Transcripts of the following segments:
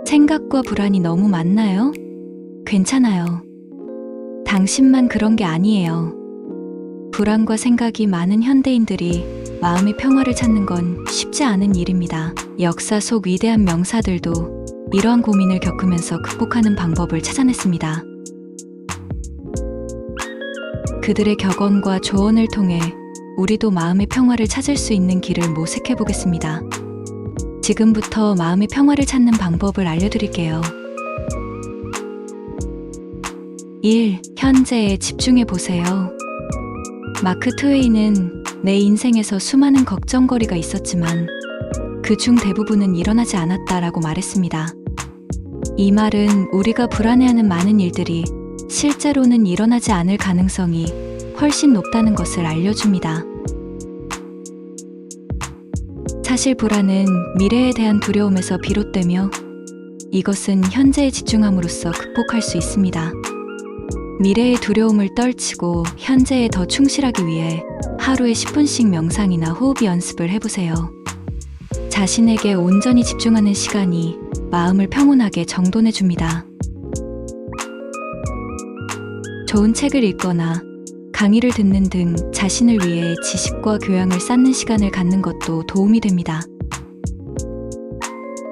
생각과 불안이 너무 많나요? 괜찮아요. 당신만 그런 게 아니에요. 불안과 생각이 많은 현대인들이 마음의 평화를 찾는 건 쉽지 않은 일입니다. 역사 속 위대한 명사들도 이러한 고민을 겪으면서 극복하는 방법을 찾아냈습니다. 그들의 격언과 조언을 통해 우리도 마음의 평화를 찾을 수 있는 길을 모색해 보겠습니다. 지금부터 마음의 평화를 찾는 방법을 알려드릴게요. 1. 현재에 집중해 보세요. 마크 트웨이는 내 인생에서 수많은 걱정거리가 있었지만 그중 대부분은 일어나지 않았다라고 말했습니다. 이 말은 우리가 불안해하는 많은 일들이 실제로는 일어나지 않을 가능성이 훨씬 높다는 것을 알려줍니다. 사실 불안은 미래에 대한 두려움에서 비롯되며 이것은 현재에 집중함으로써 극복할 수 있습니다. 미래의 두려움을 떨치고 현재에 더 충실하기 위해 하루에 10분씩 명상이나 호흡 연습을 해보세요. 자신에게 온전히 집중하는 시간이 마음을 평온하게 정돈해줍니다. 좋은 책을 읽거나 강의를 듣는 등 자신을 위해 지식과 교양을 쌓는 시간을 갖는 것도 도움이 됩니다.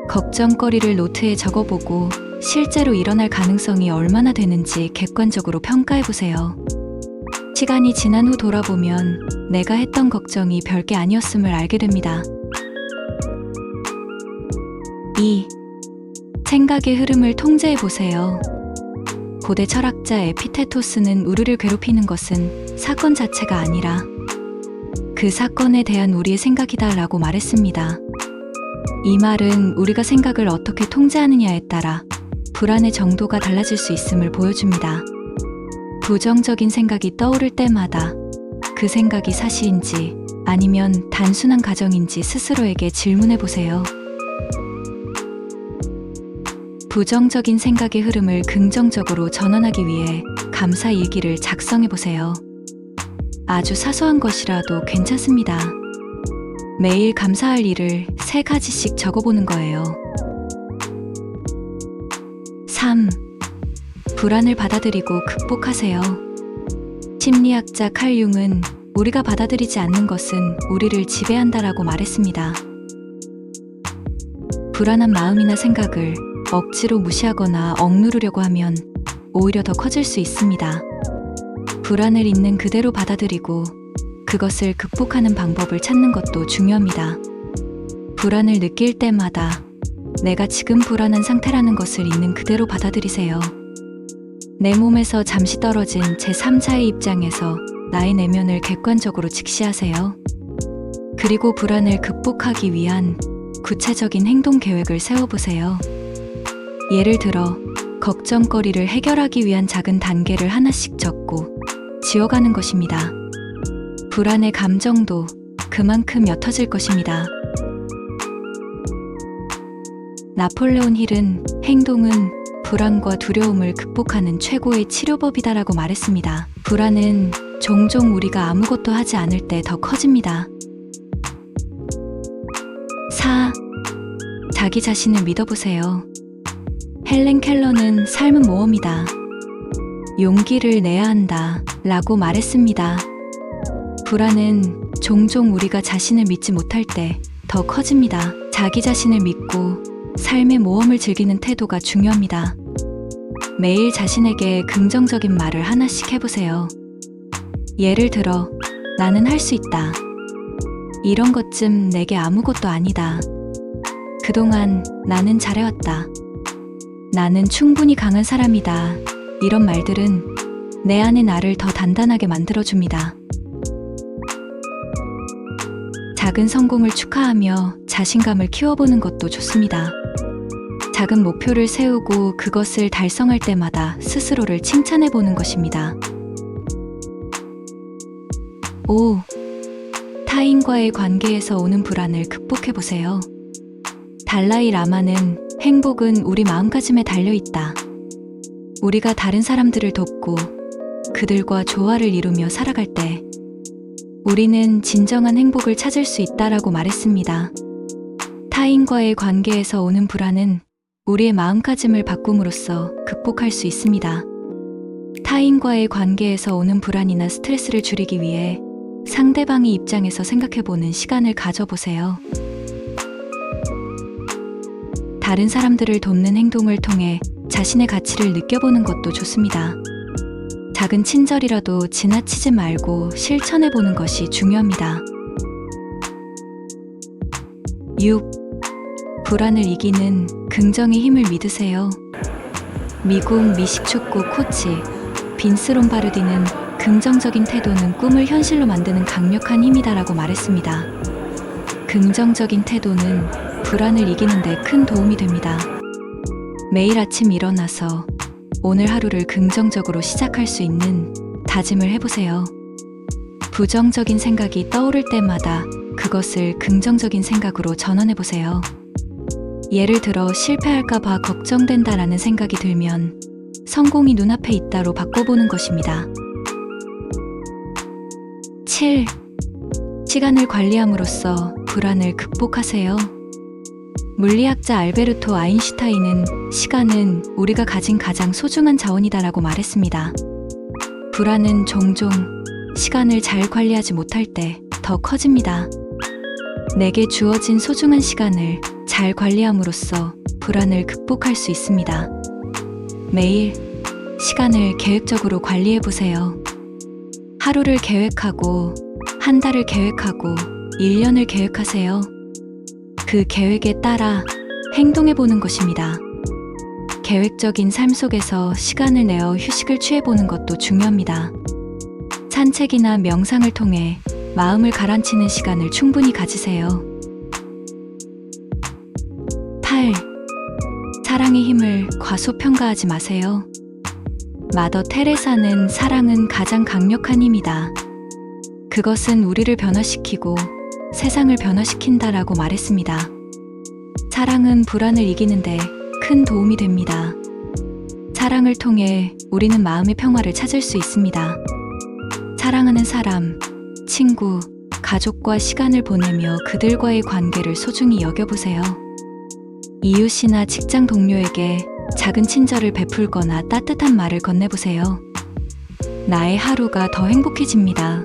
걱정거리를 노트에 적어보고 실제로 일어날 가능성이 얼마나 되는지 객관적으로 평가해보세요. 시간이 지난 후 돌아보면 내가 했던 걱정이 별게 아니었음을 알게 됩니다. 2. 생각의 흐름을 통제해보세요. 고대 철학자 에피테토스는 우리를 괴롭히는 것은 사건 자체가 아니라 그 사건에 대한 우리의 생각이다 라고 말했습니다. 이 말은 우리가 생각을 어떻게 통제하느냐에 따라 불안의 정도가 달라질 수 있음을 보여줍니다. 부정적인 생각이 떠오를 때마다 그 생각이 사실인지 아니면 단순한 가정인지 스스로에게 질문해 보세요. 부정적인 생각의 흐름을 긍정적으로 전환하기 위해 감사 일기를 작성해 보세요. 아주 사소한 것이라도 괜찮습니다. 매일 감사할 일을 3가지씩 적어보는 거예요. 3. 불안을 받아들이고 극복하세요. 심리학자 칼 융은 우리가 받아들이지 않는 것은 우리를 지배한다라고 말했습니다. 불안한 마음이나 생각을 억지로 무시하거나 억누르려고 하면 오히려 더 커질 수 있습니다. 불안을 있는 그대로 받아들이고 그것을 극복하는 방법을 찾는 것도 중요합니다. 불안을 느낄 때마다 내가 지금 불안한 상태라는 것을 있는 그대로 받아들이세요. 내 몸에서 잠시 떨어진 제3자의 입장에서 나의 내면을 객관적으로 직시하세요. 그리고 불안을 극복하기 위한 구체적인 행동 계획을 세워보세요. 예를 들어, 걱정거리를 해결하기 위한 작은 단계를 하나씩 적고 지워가는 것입니다. 불안의 감정도 그만큼 옅어질 것입니다. 나폴레온 힐은 행동은 불안과 두려움을 극복하는 최고의 치료법이다라고 말했습니다. 불안은 종종 우리가 아무것도 하지 않을 때 더 커집니다. 4. 자기 자신을 믿어보세요. 헬렌 켈러는 삶은 모험이다. 용기를 내야 한다 라고 말했습니다. 불안은 종종 우리가 자신을 믿지 못할 때 더 커집니다. 자기 자신을 믿고 삶의 모험을 즐기는 태도가 중요합니다. 매일 자신에게 긍정적인 말을 하나씩 해보세요. 예를 들어, 나는 할 수 있다. 이런 것쯤 내게 아무것도 아니다. 그동안 나는 잘해왔다. 나는 충분히 강한 사람이다. 이런 말들은 내 안의 나를 더 단단하게 만들어줍니다. 작은 성공을 축하하며 자신감을 키워보는 것도 좋습니다. 작은 목표를 세우고 그것을 달성할 때마다 스스로를 칭찬해보는 것입니다. 5. 타인과의 관계에서 오는 불안을 극복해보세요. 달라이 라마는 행복은 우리 마음가짐에 달려있다. 우리가 다른 사람들을 돕고 그들과 조화를 이루며 살아갈 때 우리는 진정한 행복을 찾을 수 있다라고 말했습니다. 타인과의 관계에서 오는 불안은 우리의 마음가짐을 바꿈으로써 극복할 수 있습니다. 타인과의 관계에서 오는 불안이나 스트레스를 줄이기 위해 상대방의 입장에서 생각해보는 시간을 가져보세요. 다른 사람들을 돕는 행동을 통해 자신의 가치를 느껴보는 것도 좋습니다. 작은 친절이라도 지나치지 말고 실천해보는 것이 중요합니다. 6. 불안을 이기는 긍정의 힘을 믿으세요. 미국 미식축구 코치 빈스 롬바르디는 긍정적인 태도는 꿈을 현실로 만드는 강력한 힘이다라고 말했습니다. 긍정적인 태도는 불안을 이기는 데 큰 도움이 됩니다. 매일 아침 일어나서 오늘 하루를 긍정적으로 시작할 수 있는 다짐을 해보세요. 부정적인 생각이 떠오를 때마다 그것을 긍정적인 생각으로 전환해보세요. 예를 들어 실패할까봐 걱정된다라는 생각이 들면 성공이 눈앞에 있다로 바꿔보는 것입니다. 7. 시간을 관리함으로써 불안을 극복하세요. 물리학자 알베르토 아인슈타인은 시간은 우리가 가진 가장 소중한 자원이다라고 말했습니다. 불안은 종종 시간을 잘 관리하지 못할 때 더 커집니다. 내게 주어진 소중한 시간을 잘 관리함으로써 불안을 극복할 수 있습니다. 매일 시간을 계획적으로 관리해보세요. 하루를 계획하고, 한 달을 계획하고, 1년을 계획하세요. 그 계획에 따라 행동해보는 것입니다. 계획적인 삶 속에서 시간을 내어 휴식을 취해보는 것도 중요합니다. 산책이나 명상을 통해 마음을 가라앉히는 시간을 충분히 가지세요. 8. 사랑의 힘을 과소평가하지 마세요. 마더 테레사는 사랑은 가장 강력한 힘이다. 그것은 우리를 변화시키고 세상을 변화시킨다라고 말했습니다. 사랑은 불안을 이기는데 큰 도움이 됩니다. 사랑을 통해 우리는 마음의 평화를 찾을 수 있습니다. 사랑하는 사람, 친구, 가족과 시간을 보내며 그들과의 관계를 소중히 여겨보세요. 이웃이나 직장 동료에게 작은 친절을 베풀거나 따뜻한 말을 건네보세요. 나의 하루가 더 행복해집니다.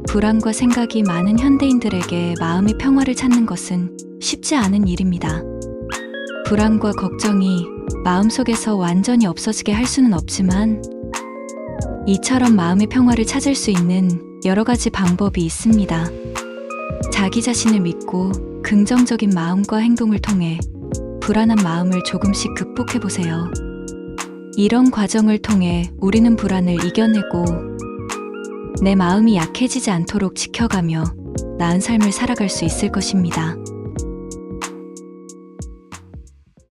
불안과 생각이 많은 현대인들에게 마음의 평화를 찾는 것은 쉽지 않은 일입니다. 불안과 걱정이 마음속에서 완전히 없어지게 할 수는 없지만 이처럼 마음의 평화를 찾을 수 있는 여러 가지 방법이 있습니다. 자기 자신을 믿고 긍정적인 마음과 행동을 통해 불안한 마음을 조금씩 극복해보세요. 이런 과정을 통해 우리는 불안을 이겨내고 내 마음이 약해지지 않도록 지켜가며 나은 삶을 살아갈 수 있을 것입니다.